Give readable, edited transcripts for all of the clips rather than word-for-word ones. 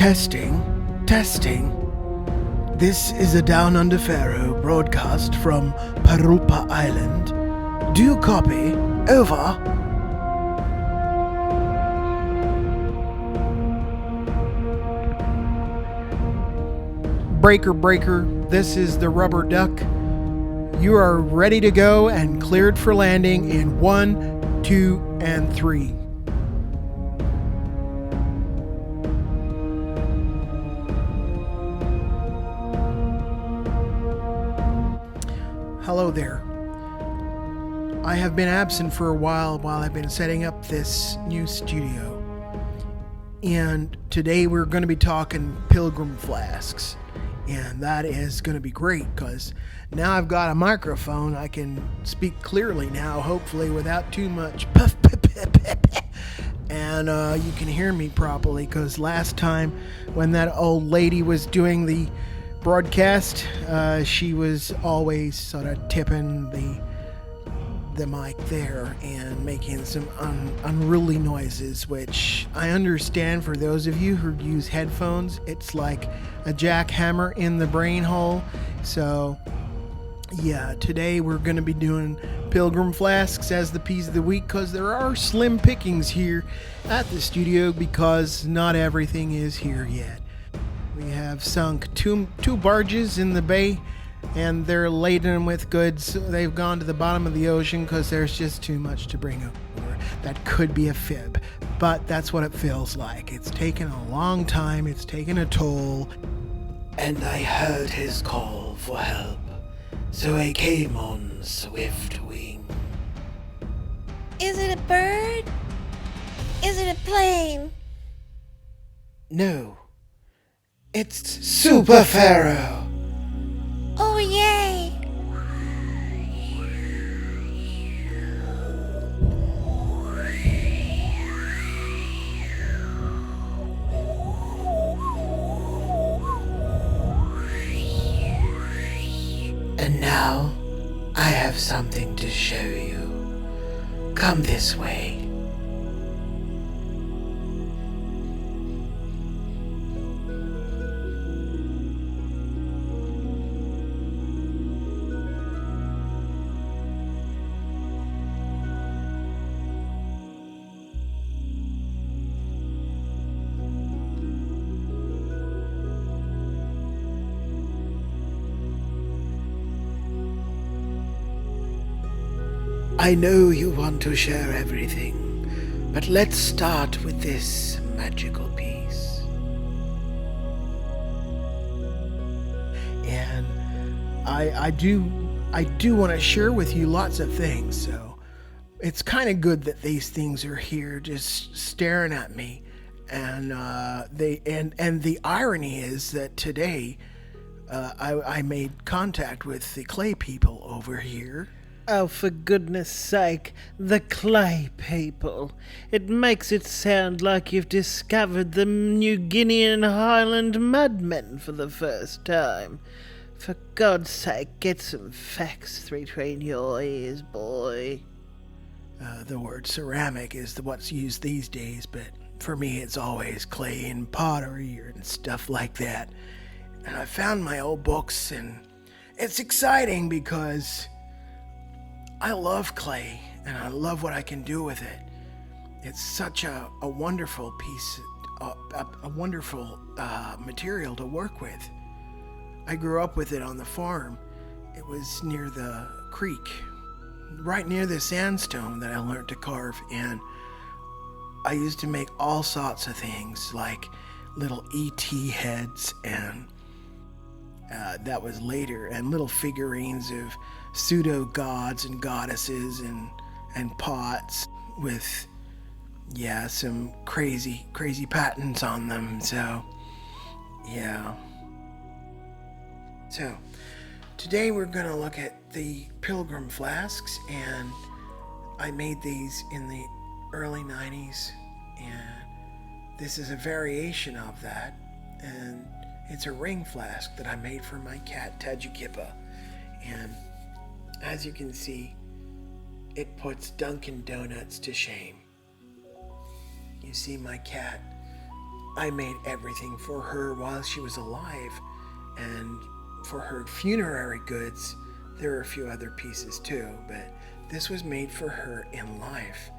Testing. This is a Down Under Pharaoh broadcast from Parupa Island. Do you copy? Over. Breaker, this is the rubber duck. You are ready to go and cleared for landing in 1, 2, and 3. Hello there. I have been absent for a while I've been setting up this new studio. And today we're going to be talking Pilgrim flasks. And that is going to be great because now I've got a microphone. I can speak clearly now, hopefully without too much puff. And you can hear me properly because last time when that old lady was doing the broadcast, she was always sort of tipping the mic there and making some unruly noises, which I understand. For those of you who use headphones, it's like a jackhammer in the brain hole. So yeah, today we're going to be doing Pilgrim flasks as the piece of the week because there are slim pickings here at the studio because not everything is here yet. We have sunk two barges in the bay, and they're laden with goods. They've gone to the bottom of the ocean because there's just too much to bring over. That could be a fib, but that's what it feels like. It's taken a long time. It's taken a toll. And I heard his call for help, so I came on swift wing. Is it a bird? Is it a plane? No. It's Super Pharaoh. Oh, yay! And now, I have something to show you. Come this way. I know you want to share everything, but let's start with this magical piece. And I do want to share with you lots of things, so it's kind of good that these things are here just staring at me. And the irony is that today I made contact with the clay people over here. Oh, for goodness sake, the clay people. It makes it sound like you've discovered the New Guinean Highland mudmen for the first time. For God's sake, get some facts between your ears, boy. The word ceramic is what's used these days, but for me it's always clay and pottery and stuff like that. And I found my old books, and it's exciting because I love clay, and I love what I can do with it. It's such a wonderful piece, a wonderful material to work with. I grew up with it on the farm. It was near the creek, right near the sandstone that I learned to carve, and I used to make all sorts of things, like little E.T. heads, and that was later, and little figurines of pseudo gods and goddesses and pots with some crazy patterns on them. So today we're gonna look at the Pilgrim flasks, and I made these in the early 90s, and this is a variation of that, and it's a ring flask that I made for my cat Tajikippa. And as you can see, it puts Dunkin' Donuts to shame. You see my cat I made everything for her while she was alive, and for her funerary goods, there are a few other pieces too, but this was made for her in life.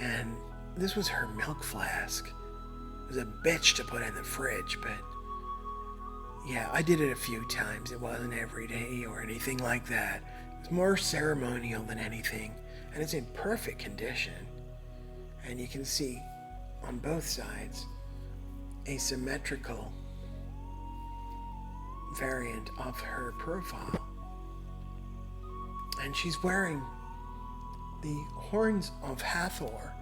And this was her milk flask. It was a bitch to put in the fridge, but yeah, I did it a few times. It wasn't every day or anything like that. It was more ceremonial than anything, and it's in perfect condition. And you can see on both sides a symmetrical variant of her profile. And she's wearing the horns of Hathor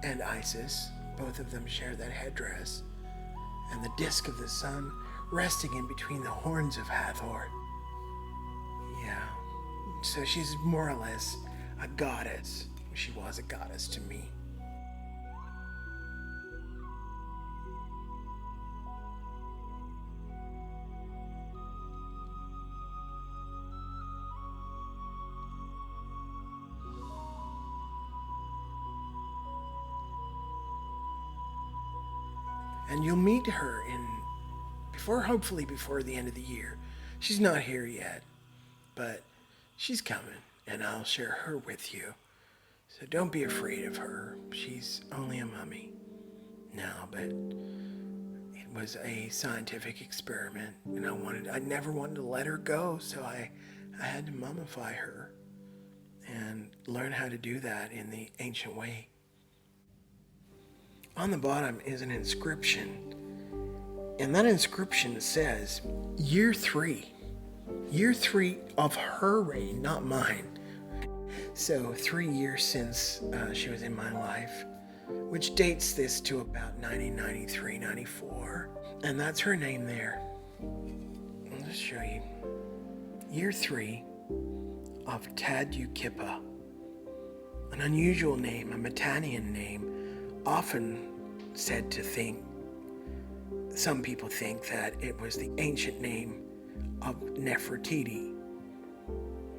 and Isis. Both of them share that headdress. And the disk of the sun resting in between the horns of Hathor. Yeah. So she's more or less a goddess. She was a goddess to me. And you'll meet her hopefully before the end of the year. She's not here yet, but she's coming, and I'll share her with you. So don't be afraid of her. She's only a mummy now, but it was a scientific experiment, and I never wanted to let her go, so I had to mummify her and learn how to do that in the ancient way. On the bottom is an inscription, and that inscription says, year 3 of her reign, not mine. So 3 years since she was in my life, which dates this to about 1993, 94. And that's her name there. I'll just show you. Year 3 of Tadukippa. An unusual name, a Mitannian name, often said to think, some people think that it was the ancient name of Nefertiti.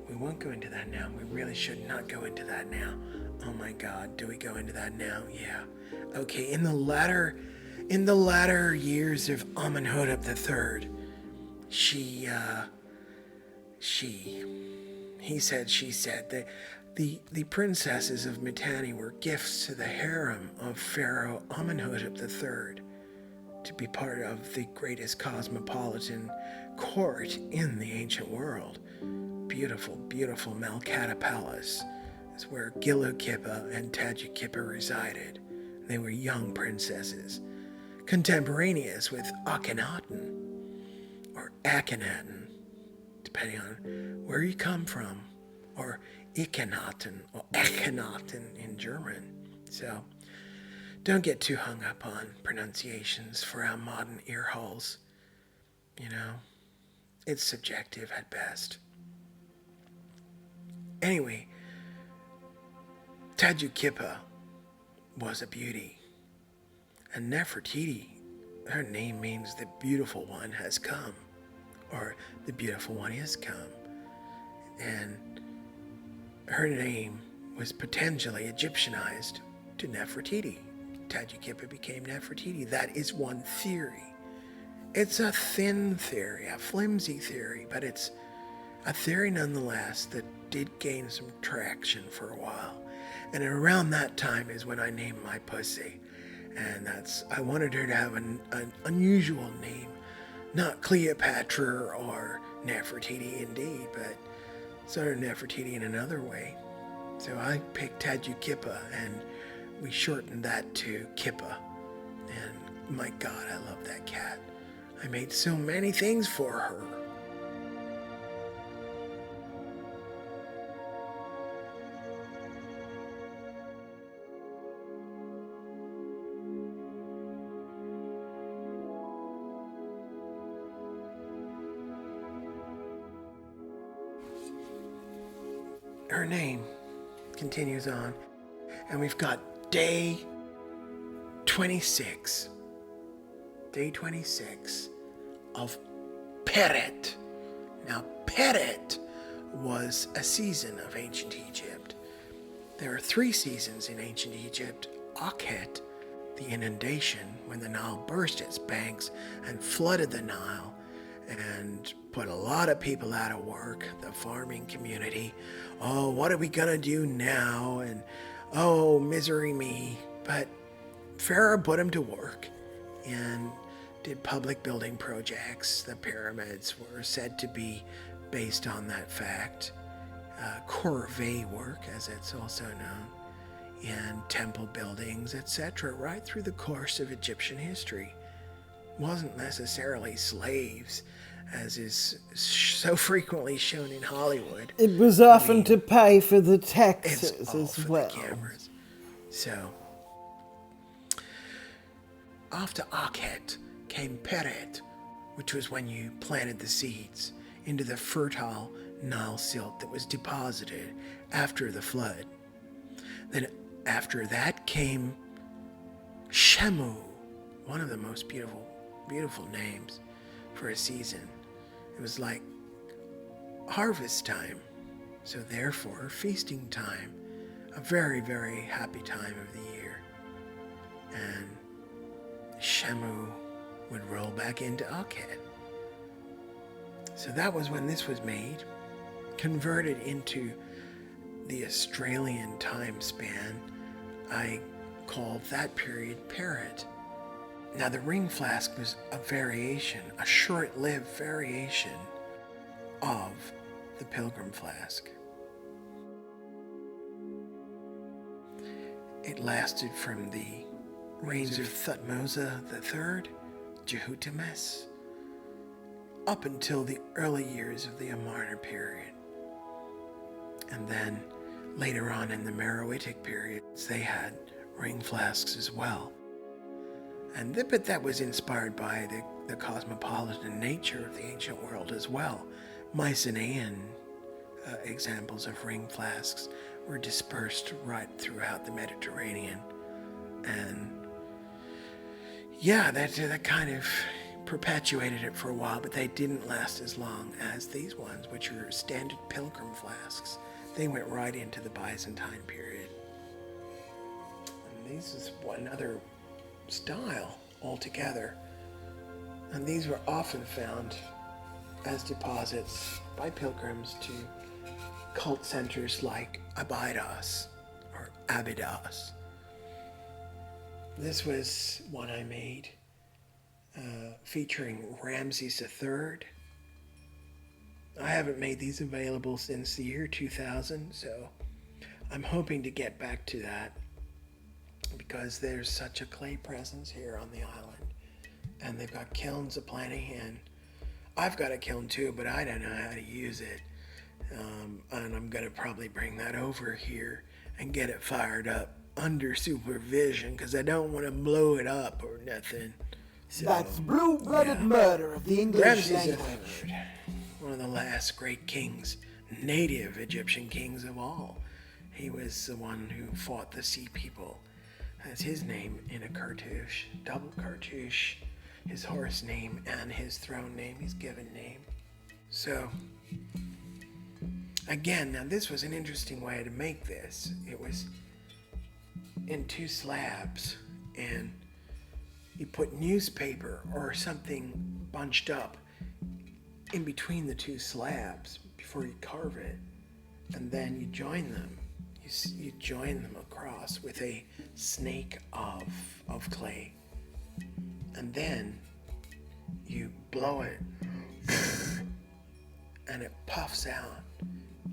We won't go into that now. We really should not go into that now. Oh my God, do we go into that now? Yeah. Okay, in the latter years of Amenhotep III, she said, the princesses of Mitanni were gifts to the harem of Pharaoh Amenhotep III to be part of the greatest cosmopolitan court in the ancient world. Beautiful, beautiful Malkata Palace is where Gilukippa and Tadukippa resided. They were young princesses, contemporaneous with Akhenaten, or Akhenaten, depending on where you come from, or Ikhenaten, or Akhenaten in German. So, don't get too hung up on pronunciations for our modern ear holes. You know, it's subjective at best. Anyway, Tadukippa was a beauty. And Nefertiti, her name means the beautiful one has come, or the beautiful one is come. And her name was potentially Egyptianized to Nefertiti. Tadukippa became Nefertiti. That is one theory. It's a thin theory, a flimsy theory, but it's a theory nonetheless that did gain some traction for a while. And around that time is when I named my pussy. And I wanted her to have an unusual name. Not Cleopatra or Nefertiti indeed, but sort of Nefertiti in another way. So I picked Tadukippa, and we shortened that to Kippa. And my God, I love that cat. I made so many things for her. Her name continues on, and we've got day 26 of Peret. Now, Peret was a season of ancient Egypt. There are 3 seasons in ancient Egypt: Akhet, the inundation when the Nile burst its banks and flooded the Nile and put a lot of people out of work, the farming community. Oh, what are we gonna do now? And oh, misery me. But Pharaoh put him to work and did public building projects. The pyramids were said to be based on that fact. Corvee work, as it's also known, and temple buildings, etc., right through the course of Egyptian history. Wasn't necessarily slaves, as is so frequently shown in Hollywood. It was often to pay for the taxes It's all as for well. the cameras. So, after Akhet came Peret, which was when you planted the seeds into the fertile Nile silt that was deposited after the flood. Then after that came Shemu, one of the most beautiful names for a season. It was like harvest time, so therefore feasting time, a very, very happy time of the year. And Shemu would roll back into Akhet. So that was when this was made, converted into the Australian time span. I call that period Peret. Now the ring flask was a variation, a short-lived variation of the Pilgrim flask. It lasted from the reigns of Thutmose III, Jehotimes, up until the early years of the Amarna period. And then later on in the Meroitic periods, they had ring flasks as well. But that was inspired by the cosmopolitan nature of the ancient world as well. Mycenaean examples of ring flasks were dispersed right throughout the Mediterranean. And yeah, that kind of perpetuated it for a while, but they didn't last as long as these ones, which are standard Pilgrim flasks. They went right into the Byzantine period. And this is another style altogether. And these were often found as deposits by pilgrims to cult centers like Abydos or Abydos. This was one I made featuring Ramses III. I haven't made these available since the year 2000, so I'm hoping to get back to that because there's such a clay presence here on the island, and they've got kilns aplenty, and I've got a kiln too, but I don't know how to use it, and I'm gonna probably bring that over here and get it fired up under supervision because I don't want to blow it up or nothing. So, That's blue-blooded murder of the English Ramses language. III, one of the last great kings, native Egyptian kings of all. He was the one who fought the sea people. That's his name in a cartouche, double cartouche, his horse name and his throne name, his given name. So, again, now this was an interesting way to make this. It was in two slabs, and you put newspaper or something bunched up in between the two slabs before you carve it, and then you join them. You join them across with a snake of clay, and then you blow it, and it puffs out,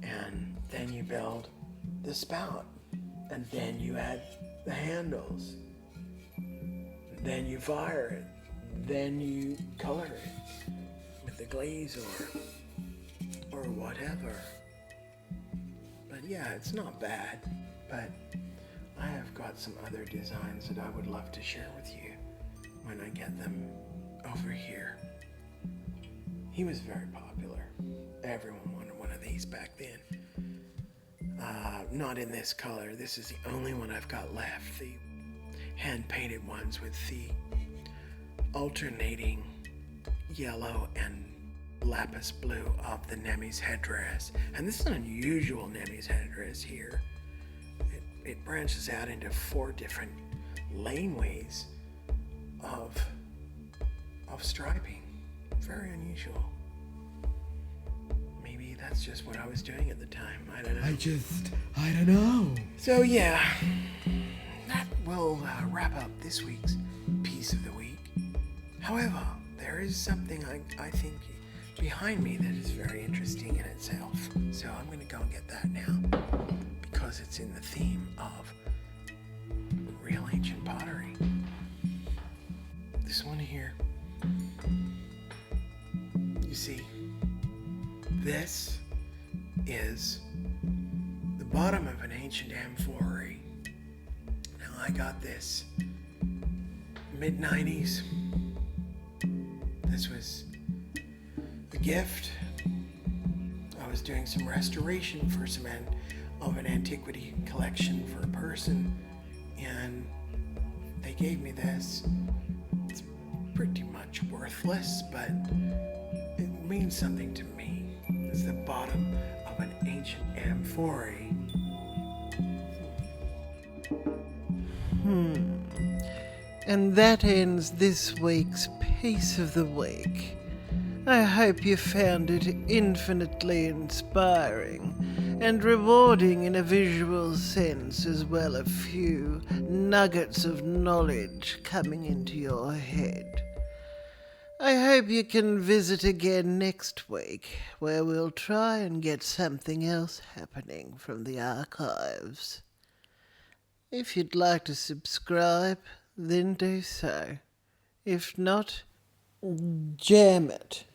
and then you build the spout, and then you add the handles. Then you fire it. Then you color it with the glaze or whatever. But yeah, it's not bad. But I have got some other designs that I would love to share with you when I get them over here. He was very popular. Everyone wanted one of these back then. Not in this color. This is the only one I've got left. The hand-painted ones with the alternating yellow and lapis blue of the Nemi's headdress. And this is an unusual Nemi's headdress here. It branches out into 4 different laneways of striping. Very unusual. Maybe that's just what I was doing at the time. I don't know. I don't know. So yeah, that will wrap up this week's Piece of the Week. However, there is something I think behind me that is very interesting in itself. So I'm going to go and get that now because it's in the theme of real ancient pottery. This one here. You see, this is the bottom of an ancient amphory. Now I got this mid-90s. This was a gift. I was doing some restoration for of an antiquity collection for a person, and they gave me this. It's pretty much worthless, but it means something to me. It's the bottom of an ancient amphory. And that ends this week's Piece of the Week. I hope you found it infinitely inspiring and rewarding in a visual sense, as well as a few nuggets of knowledge coming into your head. I hope you can visit again next week, where we'll try and get something else happening from the archives. If you'd like to subscribe, then do so. If not, jam it.